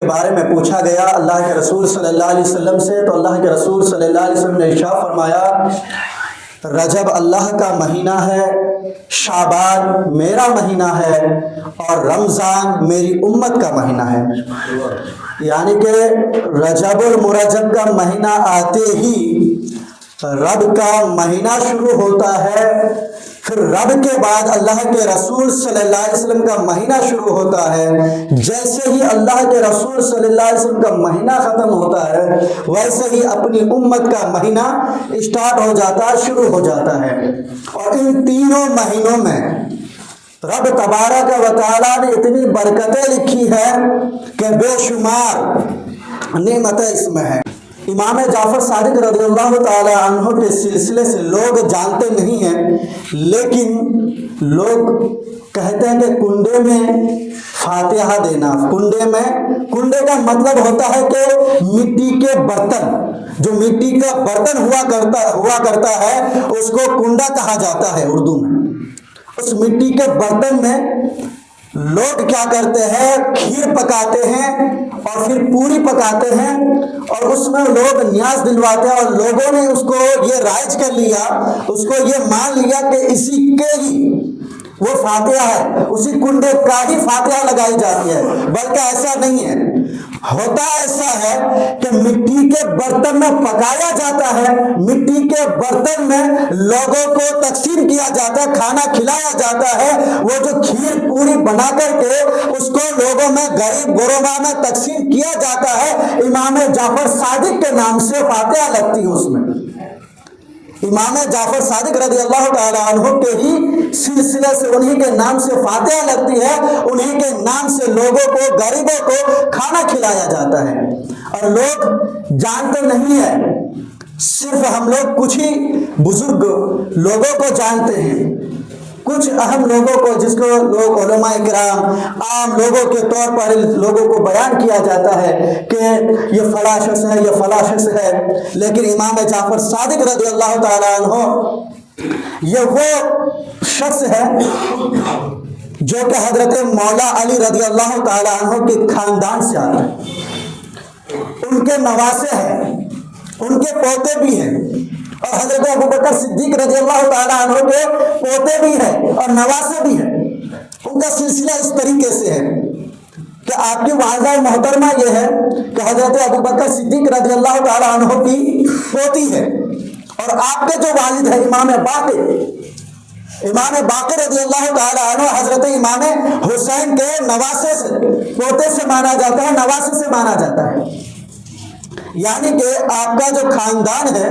کے بارے میں پوچھا گیا اللہ کے رسول صلی اللہ علیہ وسلم سے، تو اللہ کے رسول صلی اللہ علیہ وسلم نے ارشاد فرمایا رجب اللہ کا مہینہ ہے، شعبان میرا مہینہ ہے، اور رمضان میری امت کا مہینہ ہے۔ یعنی کہ رجب المرجب کا مہینہ آتے ہی رب کا مہینہ شروع ہوتا ہے، پھر رب کے بعد اللہ کے رسول صلی اللہ علیہ وسلم کا مہینہ شروع ہوتا ہے۔ جیسے ہی اللہ کے رسول صلی اللہ علیہ وسلم کا مہینہ ختم ہوتا ہے، ویسے ہی اپنی امت کا مہینہ اسٹارٹ ہو جاتا ہے، شروع ہو جاتا ہے۔ اور ان تینوں مہینوں میں رب تبارک و تعالیٰ نے اتنی برکتیں لکھی ہے کہ بے شمار نعمتیں اس میں ہیں۔ امام جعفر صادق رضی اللہ تعالی عنہ کے سلسلے سے لوگ جانتے نہیں ہیں، لیکن لوگ کہتے ہیں کہ کنڈے میں فاتحہ دینا، کنڈے کا مطلب ہوتا ہے کہ مٹی کے برتن، جو مٹی کا برتن ہوا کرتا ہے اس کو کنڈا کہا جاتا ہے اردو میں۔ اس مٹی کے برتن میں لوگ کیا کرتے ہیں، کھیر پکاتے ہیں اور پھر پوری پکاتے ہیں، اور اس میں لوگ نیاز دلواتے ہیں، اور لوگوں نے اس کو یہ رائج کر لیا، اس کو یہ مان لیا کہ اسی کے ہی وہ فاتحہ ہے، اسی کنڈے کا ہی فاتحہ لگائی جاتی ہے، بلکہ ایسا نہیں ہے۔ ہوتا ایسا ہے کہ مٹی کے برتن میں پکایا جاتا ہے، مٹی کے برتن میں لوگوں کو تقسیم کیا جاتا ہے، کھانا کھلایا جاتا ہے، وہ جو کھیر پوری بنا کر کے اس کو لوگوں میں غریب غربا میں تقسیم کیا جاتا ہے۔ امام جعفر صادق کے نام سے فاتحہ لگتی ہے، اس میں امام جعفر صادق رضی اللہ تعالی عنہ کے ہی سلسلے سے انہی کے نام سے فاتحہ لگتی ہے، انہی کے نام سے لوگوں کو، غریبوں کو کھانا کھلایا جاتا ہے۔ اور لوگ جانتے نہیں ہیں، صرف ہم لوگ کچھ ہی بزرگ لوگوں کو جانتے ہیں، کچھ اہم لوگوں کو، جس کو لوگ علماء کرام عام لوگوں کے طور پر لوگوں کو بیان کیا جاتا ہے کہ یہ فلاں شخص ہے، یہ فلاں شخص ہے، لیکن امام جعفر صادق رضی اللہ تعالیٰ عنہ یہ وہ شخص ہے جو کہ حضرت مولا علی رضی اللہ تعالیٰ عنہ کے خاندان سے آتا ہے، ان کے نواسے ہیں، ان کے پوتے بھی ہیں، اور حضرت ابوبکر صدیق رضی اللہ تعالیٰ عنہ کے پوتے بھی ہیں اور نواسے بھی ہیں۔ ان کا سلسلہ اس طریقے سے ہے کہ آپ کی والدہ محترمہ یہ ہے کہ حضرت ابوبکر صدیق رضی اللہ تعالیٰ عنہ کی پوتی ہے، اور آپ کے جو والد ہیں امام باقر رضی اللہ تعالیٰ عنہ حضرت امام حسین کے نواسے سے، پوتے سے مانا جاتا ہے، نواسے سے مانا جاتا ہے۔ یعنی کہ آپ کا جو خاندان ہے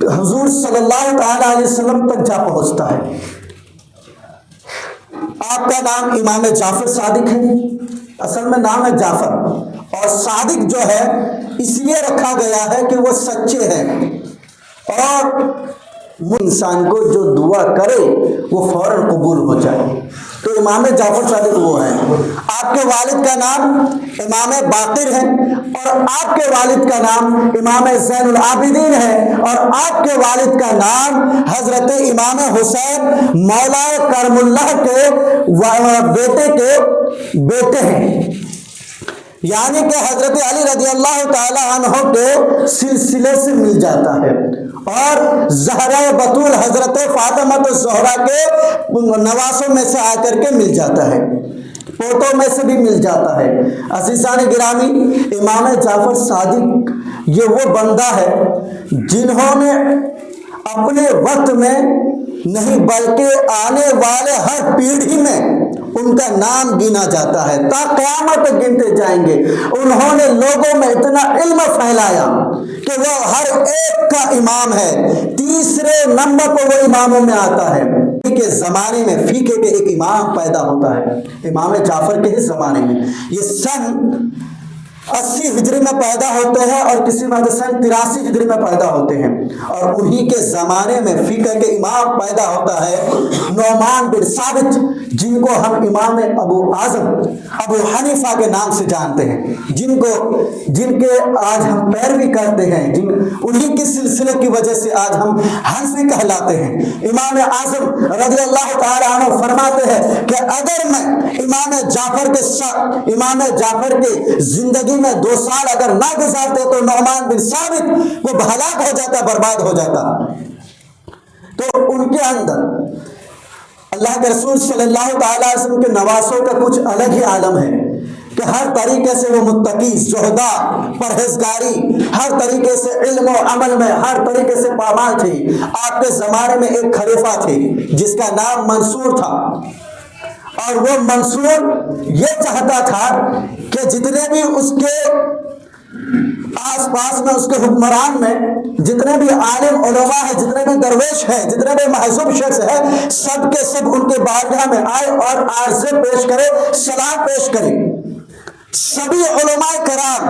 حضور صلی اللہ تعالی علیہ وسلم تک جا پہنچتا ہے۔ آپ کا نام امام جعفر صادق ہے، اصل میں نام ہے جعفر، اور صادق جو ہے اس لیے رکھا گیا ہے کہ وہ سچے ہیں، اور وہ انسان کو جو دعا کرے وہ فوراً قبول ہو جائے، تو امام جعفر صادق وہ ہیں۔ آپ کے والد کا نام امام باقر ہے، اور آپ کے والد کا نام امام زین العابدین ہے، اور آپ کے والد کا نام حضرت امام حسین مولا کرم اللہ کے بیٹے ہیں۔ یعنی کہ حضرت علی رضی اللہ تعالی عنہ کے سلسلے سے مل جاتا ہے، اور زہرا بطول حضرت فاطمہ الزہرا کے نواسوں میں سے آ کر کے مل جاتا ہے، پوتوں میں سے بھی مل جاتا ہے۔ عزیزان گرامی، امام جعفر صادق یہ وہ بندہ ہے جنہوں نے اپنے وقت میں نہیں بلکہ آنے والے ہر پیڑھی میں ان کا نام گنا جاتا ہے، تا قیامت گنتے جائیں گے۔ انہوں نے لوگوں میں اتنا علم پھیلایا کہ وہ ہر ایک کا امام ہے، تیسرے نمبر پر وہ اماموں میں آتا ہے۔ کے زمانے میں فقہ کے ایک امام پیدا ہوتا ہے، امام جعفر کے ہی زمانے میں۔ یہ سن 80 ہجری میں پیدا ہوتے ہیں اور کسی میں 83 ہجری میں پیدا ہوتے ہیں، اور انہی کے زمانے میں فقہ کے امام پیدا ہوتا ہے نعمان بن ثابت، جن کو ہم امام ابو اعظم ابو حنیفہ کے نام سے جانتے ہیں، جن کے آج ہم پیروی کرتے ہیں، انہی کے سلسلے کی وجہ سے آج ہم حنفی کہلاتے ہیں۔ امام اعظم رضی اللہ تعالی عنہ فرماتے ہیں کہ اگر میں امام جعفر کے زندگی میں 2 سال اگر نہ گزارتے تو نعمان بن ثابت وہ ہلاک ہو جاتا، برباد ہو جاتا۔ تو ان کے اندر اللہ کے رسول صلی اللہ تعالی علیہ وسلم کے نواسوں کا کچھ الگ ہی عالم ہے کہ ہر طریقے سے وہ متقی، زہدہ، پرہیزگاری، ہر طریقے سے علم و عمل میں ہر طریقے سے پامال تھی۔ آپ کے زمانے میں ایک خلیفہ تھے جس کا نام منصور تھا، اور وہ منصور یہ چاہتا تھا کہ جتنے بھی اس کے آس پاس میں، اس کے حکمران میں جتنے بھی عالم علماء ہیں، جتنے بھی درویش ہیں، جتنے بھی محسوب شخص ہیں، سب کے سب ان کے بارگاہ میں آئے اور عرض پیش کرے، سلام پیش کرے۔ سبھی علماء کرام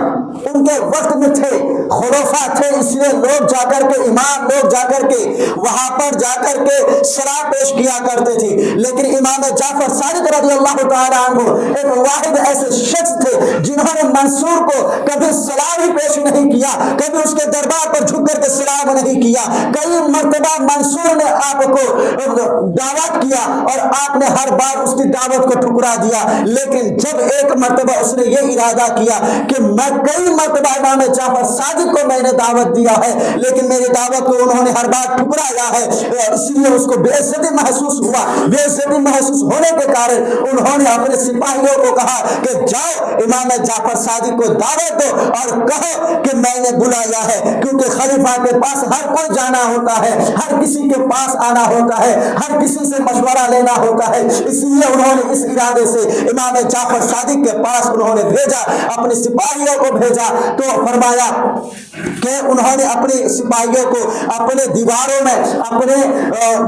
ان کے وقت میں تھے، خلفاء تھے، اس لیے لوگ جا کر کے، امام لوگ جا کر کے وہاں پر جا کر کے سلام پیش کیا کرتے تھے۔ لیکن امام جعفر صادق رضی اللہ تعالی عنہ ایک واحد ایسے شخص تھے جنہوں نے منصور کو کبھی سلام ہی پیش نہیں کیا، کبھی اس کے دربار پر جھک کر کے سلام نہیں کیا۔ کئی مرتبہ منصور نے آپ کو دعوت کیا اور آپ نے ہر بار اس کی دعوت کو ٹھکرا دیا، لیکن جب ایک مرتبہ اس نے یہ ارادہ کیا کہ میں کئی مرتبہ امام جعفر صادق کو میں نے دعوت دیا ہے، لیکن میری دعوت کو انہوں نے ہر بار ٹھکرایا ہے، اس لیے اس کو بے عزتی محسوس ہوا۔ بے عزتی محسوس ہونے کے کارن انہوں نے اپنے سپاہیوں کو کہا کہ جاؤ امام جعفر صادق کو دعوت دو اور کہو کہ میں نے بلایا ہے، کیونکہ خلیفہ کے پاس ہر کوئی جانا ہوتا ہے، ہر کسی کے پاس آنا ہوتا ہے، ہر کسی سے مشورہ لینا ہوتا ہے۔ اس لیے انہوں نے اس ارادے سے امام جعفر صادق کے پاس انہوں نے بھیجا، اپنے سپاہیوں کو بھیجا، تو فرمایا کہ انہوں نے اپنے سپاہیوں کو اپنے دیواروں میں، اپنے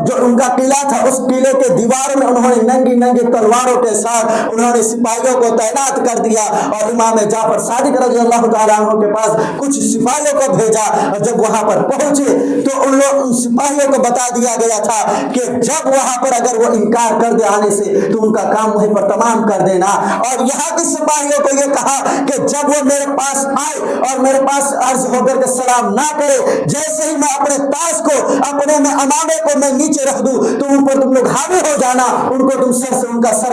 جو ان کا قلعہ تھا اس قلعے کے دیواروں میں انہوں نے ننگی ننگی تلواروں کے ساتھ انہوں نے سپاہیوں کو تعینات کر دیا، اور امام جعفر صادق رضی اللہ تعالیٰ عنہ کے پاس کچھ سپاہیوں کو بھیجا، اور جب وہاں پر پہنچے تو ان سپاہیوں کو بتا دیا گیا تھا کہ جب وہاں پر اگر وہ انکار کر دے آنے سے تو ان کا کام وہیں پر تمام کر دینا۔ اور یہاں کے سپاہیوں کو یہ کہا کہ جب وہ میرے پاس آئے اور میرے پاس عرض ہو کر کے سلام نہ کرے، جیسے ہی میں اپنے تاج کو، اپنے میں امامے کو میں نیچے رکھ دوں تو ان پر تم لوگ حاوی ہو جانا، ان کو تم سر سے ان کا سر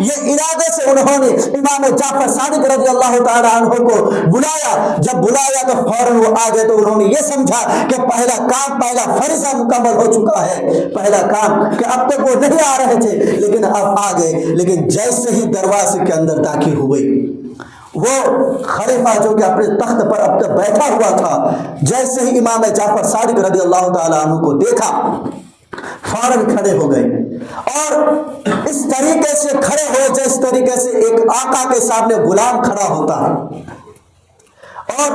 یہ ارادے سے انہوں نے امام جعفر صادق رضی اللہ تعالی عنہ کو بلایا۔ جب بلایا تو فوراً وہ آ گئے، تو انہوں نے یہ سمجھا کہ پہلا کام، پہلا فریضہ مکمل ہو چکا ہے، پہلا کام کہ اب تک وہ نہیں آ رہے تھے لیکن اب آ گئے۔ لیکن جیسے ہی دروازے کے اندر داخل ہوئے، وہ خلیفہ جو کہ اپنے تخت پر اب تک بیٹھا ہوا تھا، جیسے ہی امام جعفر صادق رضی اللہ تعالی عنہ کو دیکھا فوراً کھڑے ہو گئے، اور اس طریقے سے کھڑے ہوئے جس طریقے سے ایک آقا کے سامنے غلام کھڑا ہوتا ہے۔ اور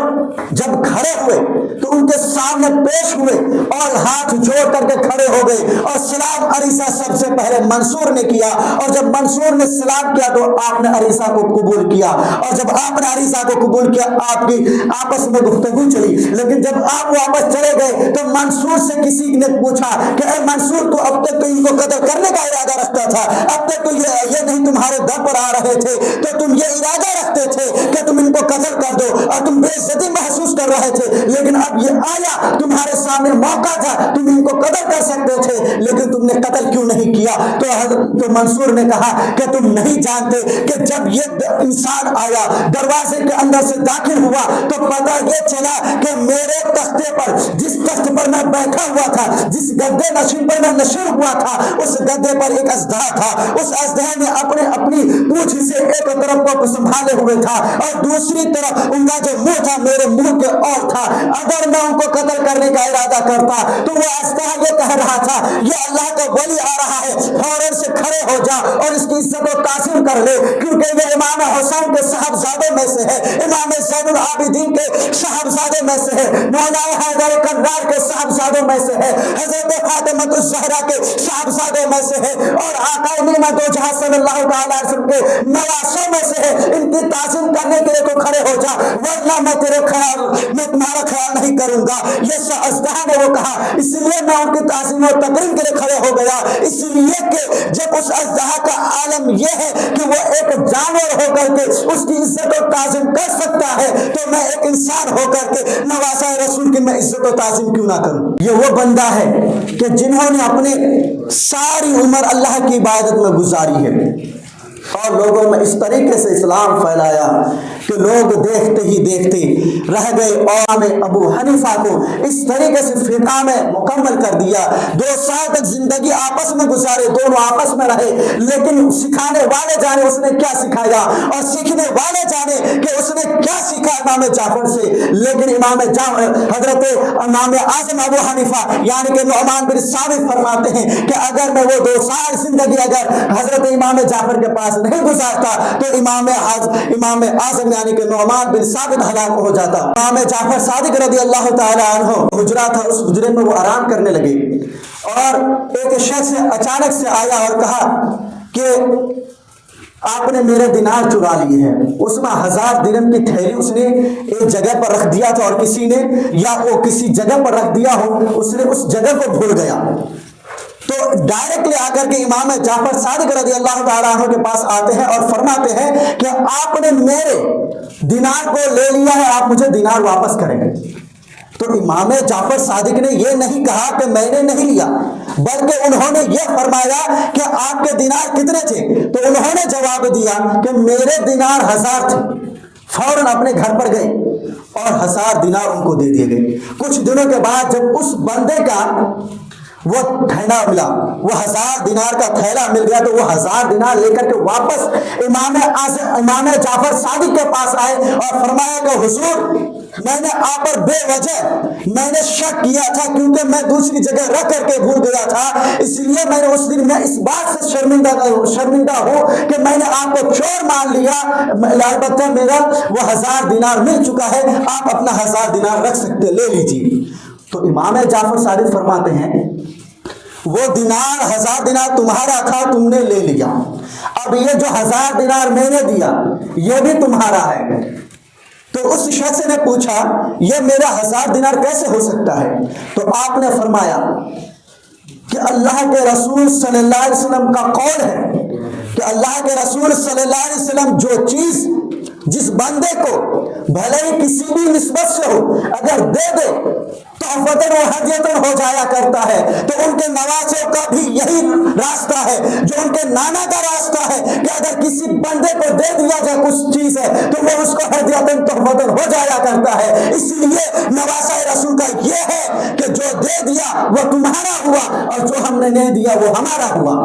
جب کھڑے ہوئے تو ان کے سامنے پیش ہوئے اور ہاتھ جوڑ کر کے کھڑے ہو گئے، اور سلام عریضہ سب سے پہلے منصور نے کیا، اور جب منصور نے سلام کیا تو آپ نے عریضہ کو قبول کیا، اور جب آپ نے عریضہ کو قبول کیا آپ کی آپس میں گفتگو چلی۔ لیکن جب آپ واپس چلے گئے تو منصور سے کسی نے پوچھا کہ اے منصور، تو اب تک تو ان کو قتل کرنے کا ارادہ رکھتا تھا، اب تک تو یہ نہیں تمہارے در پر آ رہے تھے تو تم یہ ارادہ رکھتے تھے کہ تم ان کو قتل کر دو، اور تم بے عزتی محسوس کر رہے تھے، لیکن اب یہ آیا تمہارے سامنے موقع تھا، تم ان کو قتل کر سکتے تھے لیکن تم نے قتل کیوں نہیں کیا؟ تو منصور نے کہا کہ تم نہیں جانتے کہ جب یہ انسان آیا دروازے کے اندر سے داخل ہوا تو پتہ یہ چلا کہ میرے تختے پر، جس تخت پر میں بیٹھا ہوا تھا، جس گدے نشین پر میں نشین ہوا تھا، اس گدے پر ایک اژدہا تھا، اس اژدہے نے اپنی پونچھ سے ایک طرف کو سنبھالے ہوئے تھا اور دوسری طرف ان کا جو منہ تھا میرے منہ کے اور تھا۔ اگر میں ان کو قتل کرنے کا ارادہ کرتا تو وہ اژدہا یہ کہہ رہا تھا، یہ اللہ کا ولی آ رہا ہے فوراً سے کھڑے ہو جا اور اس کی عزت و تعظیم کر لے، کیونکہ یہ امام حسین کے صاحبزادوں میں سے ہے، امام زین العابدین کے صاحبزادے میں سے ہے، مولا حیدر کرار کے صاحبزادوں میں سے ہے، حضرت فاطمہ الزہرا کے صاحبزادوں میں سے ہے، اور آقا امینہ دو جہاں صلی اللہ تعالی علیہ وسلم کے نواسوں میں سے ہے۔ ان کی تعظیم کرنے کے لیے تو کھڑے ہو جا، ورنہ میں تمہارا خیال نہیں کروں گا۔ یہ اژدہا نے وہ کہا، اس لیے میں ان کی تعظیم و تکریم کے لیے کھڑے ہو گیا، اس لیے کہ جب اس اژدہا کا عالم یہ ہے کہ وہ ایک جانور ہو کر کے اس کی عزت و تعظیم کر سکتا ہے، تو میں ایک انسان ہو کر کے نواسہ رسول کی میں عزت و تعظیم کیوں نہ کروں؟ یہ وہ بندہ ہے کہ جنہوں نے اپنی ساری عمر اللہ کی عبادت میں گزاری ہے اور لوگوں میں اس طریقے سے اسلام پھیلایا کہ لوگ دیکھتے ہی دیکھتے رہ گئے۔ امام ابو حنیفہ کو اس طریقے سے فقہ میں مکمل کر دیا، 2 سال تک زندگی آپس میں گزارے، دونوں آپس میں رہے، لیکن سکھانے والے جانے اس نے کیا سکھایا اور سیکھنے والے جانے کہ اس نے کیا سیکھا امام جعفر سے۔ لیکن حضرت امام اعظم ابو حنیفہ یعنی کہ نعمان بن ثابت فرماتے ہیں کہ اگر میں وہ 2 سال زندگی اگر حضرت امام جعفر کے پاس نہیں گزارتا تو امام اعظم یعنی کہ نعمان بن ثابت ہلاک ہو جاتا۔ امام جعفر صادق رضی اللہ تعالی عنہ حجرہ تھا، اس حجرے میں وہ آرام کرنے لگے اور ایک شخص اچانک سے آیا اور کہا کہ آپ نے میرے دینار چرا لیے ہیں۔ اس میں 1000 درہم کی تھیلی اس نے ایک جگہ پر رکھ دیا تھا اور کسی نے یا وہ کسی جگہ پر رکھ دیا ہو، اس نے اس جگہ کو بھول گیا، تو ڈائریکٹلی آ کر کے امام جعفر صادق رضی اللہ تعالیٰ عنہ کے پاس آتے ہیں اور فرماتے ہیں کہ آپ نے میرے دینار کو لے لیا ہے، آپ مجھے دینار واپس کریں گے۔ تو امام جعفر صادق نے یہ نہیں کہا کہ میں نے نہیں لیا، بلکہ انہوں نے یہ فرمایا کہ آپ کے دینار کتنے تھے؟ تو انہوں نے جواب دیا کہ میرے دینار 1000 تھے۔ فوراً اپنے گھر پر گئے اور 1000 دینار ان کو دے دیے گئے۔ کچھ دنوں کے بعد جب اس بندے کا وہ تھیلا ملا، وہ 1000 دینار کا تھیلا مل گیا، تو وہ 1000 دینار لے کر کے واپس امام جعفر صادق کے پاس آئے اور فرمایا کہ حضور میں نے آپ پر بے وجہ میں نے شک کیا تھا، کیونکہ میں دوسری جگہ رکھ کر کے بھول گیا تھا، اس لیے میں نے اس دن میں اس بات سے شرمندہ ہوں کہ میں نے آپ کو چور مان لیا، البتہ میرا وہ 1000 دینار مل چکا ہے، آپ اپنا 1000 دینار رکھ سکتے، لے لیجیے۔ تو امام جعفر صادق فرماتے ہیں وہ دینار 1000 دینار تمہارا تھا، تم نے لے لیا، اب یہ جو 1000 دینار میں نے دیا یہ بھی تمہارا ہے۔ تو اس شخص نے پوچھا یہ میرا 1000 دینار کیسے ہو سکتا ہے؟ تو آپ نے فرمایا کہ اللہ کے رسول صلی اللہ علیہ وسلم کا قول ہے کہ اللہ کے رسول صلی اللہ علیہ وسلم جو چیز جس بندے کو بھلے ہی کسی بھی نسبت سے ہو اگر دے دے تحفتاً و ہدیتاً ہو جایا کرتا ہے، تو ان کے نواسوں کا بھی یہی راستہ ہے جو ان کے نانا کا راستہ ہے کہ اگر کسی بندے کو دے دیا جائے کچھ چیز ہے تو وہ اس کو ہدیتاً تحفتاً ہو جایا کرتا ہے۔ اس لیے نواسہ رسول کا یہ ہے کہ جو دے دیا وہ تمہارا ہوا اور جو ہم نے نہیں دیا وہ ہمارا ہوا۔